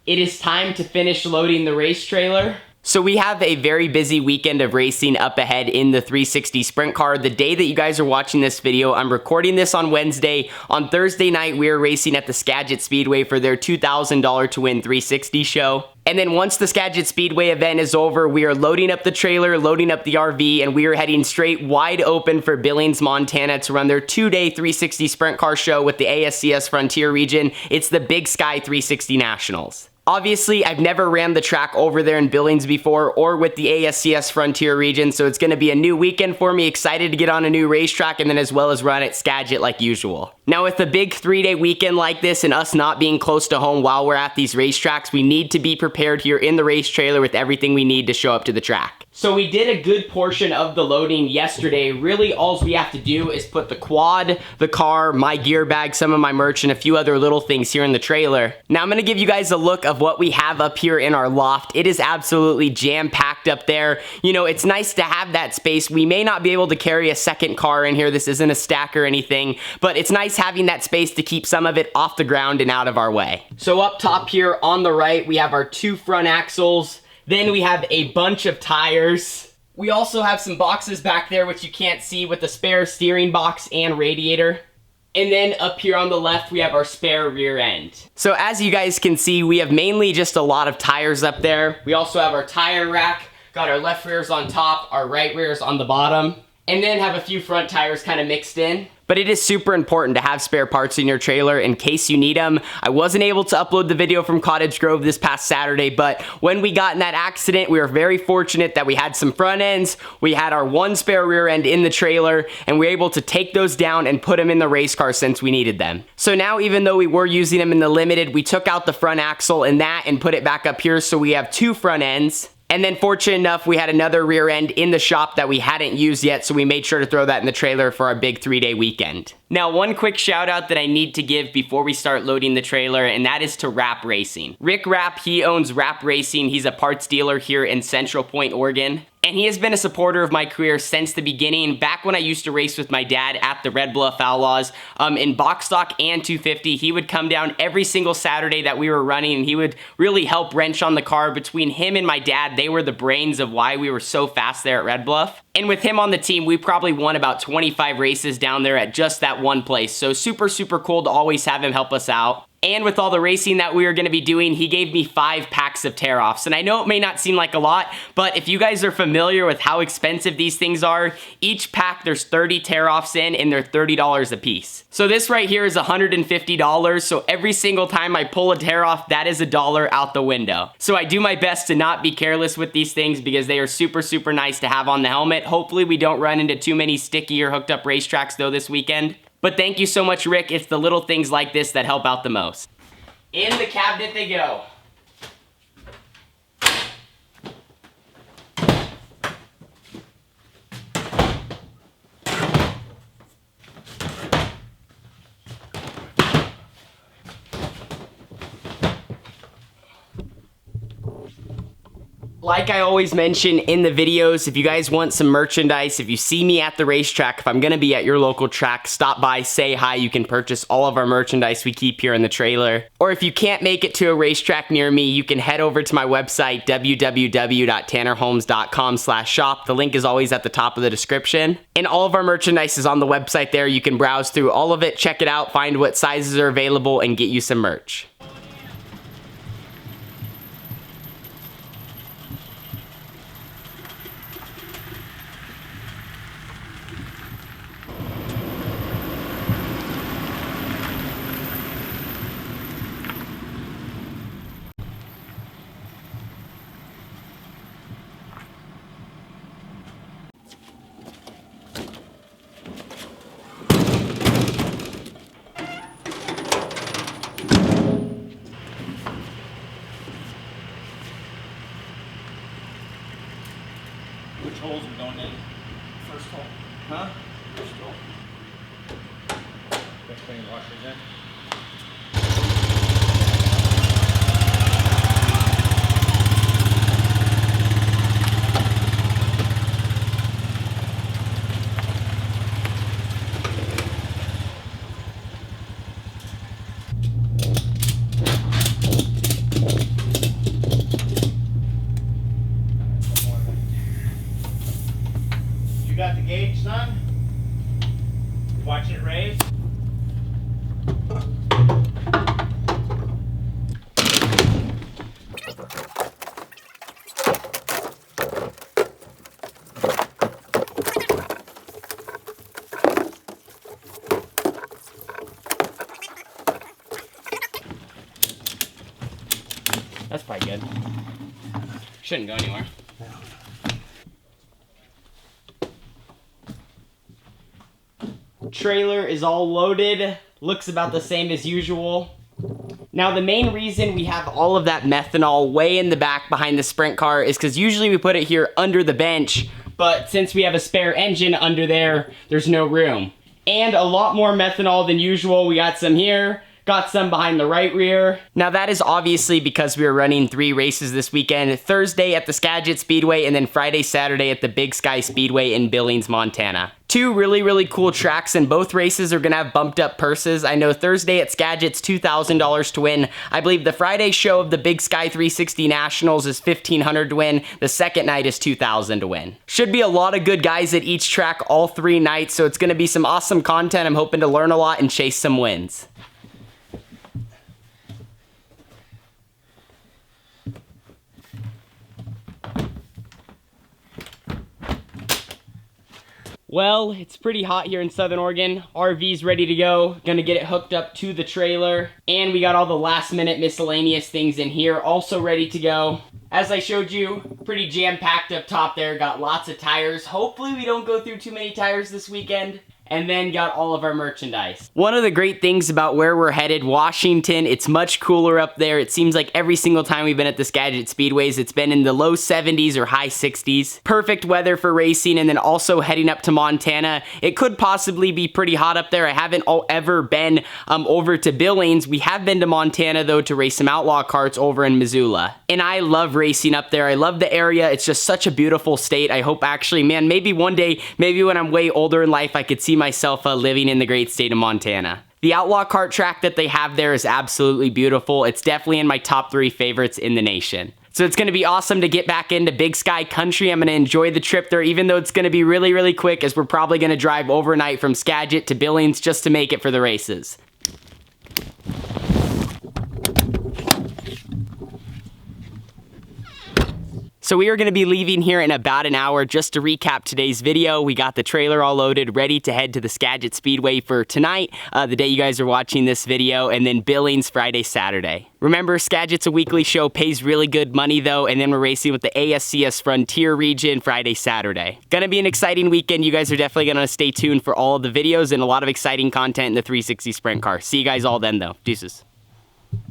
It is time to finish loading the race trailer. So we have a very busy weekend of racing up ahead in the 360 Sprint Car. The day that you guys are watching this video, I'm recording this on Wednesday. On Thursday night, we are racing at the Skagit Speedway for their $2,000 to win 360 show. And then once the Skagit Speedway event is over, we are loading up the trailer, loading up the RV, and we are heading straight wide open for Billings, Montana to run their 2-day 360 Sprint Car show with the ASCS Frontier region. It's the Big Sky 360 Nationals. Obviously, I've never ran the track over there in Billings before or with the ASCS Frontier region, so it's going to be a new weekend for me. Excited to get on a new racetrack and then as well as run at Skagit like usual. Now with a big 3-day weekend like this and us not being close to home while we're at these racetracks, we need to be prepared here in the race trailer with everything we need to show up to the track. So we did a good portion of the loading yesterday. Really, all we have to do is put the quad, the car, my gear bag, some of my merch, and a few other little things here in the trailer. Now I'm gonna give you guys a look of what we have up here in our loft. It is absolutely jam-packed up there. You know, it's nice to have that space. We may not be able to carry a second car in here. This isn't a stack or anything, but it's nice having that space to keep some of it off the ground and out of our way. So up top here on the right, we have our 2 front axles. Then we have a bunch of tires. We also have some boxes back there which you can't see with the spare steering box and radiator. And then up here on the left, we have our spare rear end. So as you guys can see, we have mainly just a lot of tires up there. We also have our tire rack, got our left rears on top, our right rears on the bottom, and then have a few front tires kind of mixed in. But it is super important to have spare parts in your trailer in case you need them. I wasn't able to upload the video from Cottage Grove this past Saturday, but when we got in that accident, we were very fortunate that we had some front ends, we had our 1 spare rear end in the trailer, and we were able to take those down and put them in the race car since we needed them. So now, even though we were using them in the limited, we took out the front axle and that and put it back up here, so we have 2 front ends. And then fortunate enough, we had another rear end in the shop that we hadn't used yet, so we made sure to throw that in the trailer for our big 3-day weekend. Now, one quick shout out that I need to give before we start loading the trailer, and that is to Rapp Racing. Rick Rapp, he owns Rapp Racing. He's a parts dealer here in Central Point, Oregon. And he has been a supporter of my career since the beginning, back when I used to race with my dad at the Red Bluff Outlaws in box stock and 250. He would come down every single Saturday that we were running, and he would really help wrench on the car. Between him and my dad, they were the brains of why we were so fast there at Red Bluff. And with him on the team, we probably won about 25 races down there at just that one place. So super, super cool to always have him help us out. And with all the racing that we were going to be doing, he gave me 5 packs of tear-offs. And I know it may not seem like a lot, but if you guys are familiar with how expensive these things are, each pack there's 30 tear-offs in, and they're $30 a piece. So this right here is $150, so every single time I pull a tear-off, that is $1 out the window. So I do my best to not be careless with these things because they are super, super nice to have on the helmet. Hopefully we don't run into too many sticky or hooked up racetracks though this weekend. But thank you so much, Rick. It's the little things like this that help out the most. In the cabinet they go. Like I always mention in the videos, if you guys want some merchandise, if you see me at the racetrack, if I'm gonna be at your local track, stop by, say hi. You can purchase all of our merchandise we keep here in the trailer. Or if you can't make it to a racetrack near me, you can head over to my website, www.tannerholmes.com/shop. The link is always at the top of the description. And all of our merchandise is on the website there. You can browse through all of it, check it out, find what sizes are available, and get you some merch. Which holes are going in? First hole. Huh? First hole. That's putting washers in. That's probably good. Shouldn't go anywhere. Trailer is all loaded. Looks about the same as usual. Now the main reason we have all of that methanol way in the back behind the sprint car is because usually we put it here under the bench, but since we have a spare engine under there, there's no room. And a lot more methanol than usual. We got some here, got some behind the right rear. Now that is obviously because we are running 3 races this weekend. Thursday at the Skagit Speedway and then Friday, Saturday at the Big Sky Speedway in Billings, Montana. 2 really cool tracks, and both races are gonna have bumped up purses. I know Thursday at Skagit's $2,000 to win. I believe the Friday show of the Big Sky 360 Nationals is $1,500 to win. The second night is $2,000 to win. Should be a lot of good guys at each track all 3 nights, so it's gonna be some awesome content. I'm hoping to learn a lot and chase some wins. Well, it's pretty hot here in Southern Oregon. RV's ready to go. Gonna get it hooked up to the trailer. And we got all the last minute miscellaneous things in here also ready to go. As I showed you, pretty jam-packed up top there. Got lots of tires. Hopefully we don't go through too many tires this weekend. And then got all of our merchandise. One of the great things about where we're headed, Washington, it's much cooler up there. It seems like every single time we've been at the Skagit Speedways, it's been in the low 70s or high 60s. Perfect weather for racing, and then also heading up to Montana. It could possibly be pretty hot up there. I haven't ever been over to Billings. We have been to Montana, though, to race some outlaw karts over in Missoula. And I love racing up there. I love the area. It's just such a beautiful state. I hope actually, man, maybe one day, maybe when I'm way older in life, I could see myself living in the great state of Montana. The outlaw kart track that they have there is absolutely beautiful. It's definitely in my top 3 favorites in the nation. So it's going to be awesome to get back into Big Sky country. I'm going to enjoy the trip there, even though it's going to be really quick, as we're probably going to drive overnight from Skagit to Billings just to make it for the races. So we are going to be leaving here in about an hour. Just to recap today's video, we got the trailer all loaded, ready to head to the Skagit Speedway for tonight, the day you guys are watching this video, and then Billings Friday, Saturday. Remember, Skagit's a weekly show, pays really good money though, and then we're racing with the ASCS Frontier region Friday, Saturday. Gonna be an exciting weekend. You guys are definitely gonna stay tuned for all of the videos and a lot of exciting content in the 360 Sprint car. See you guys all then though. Deuces.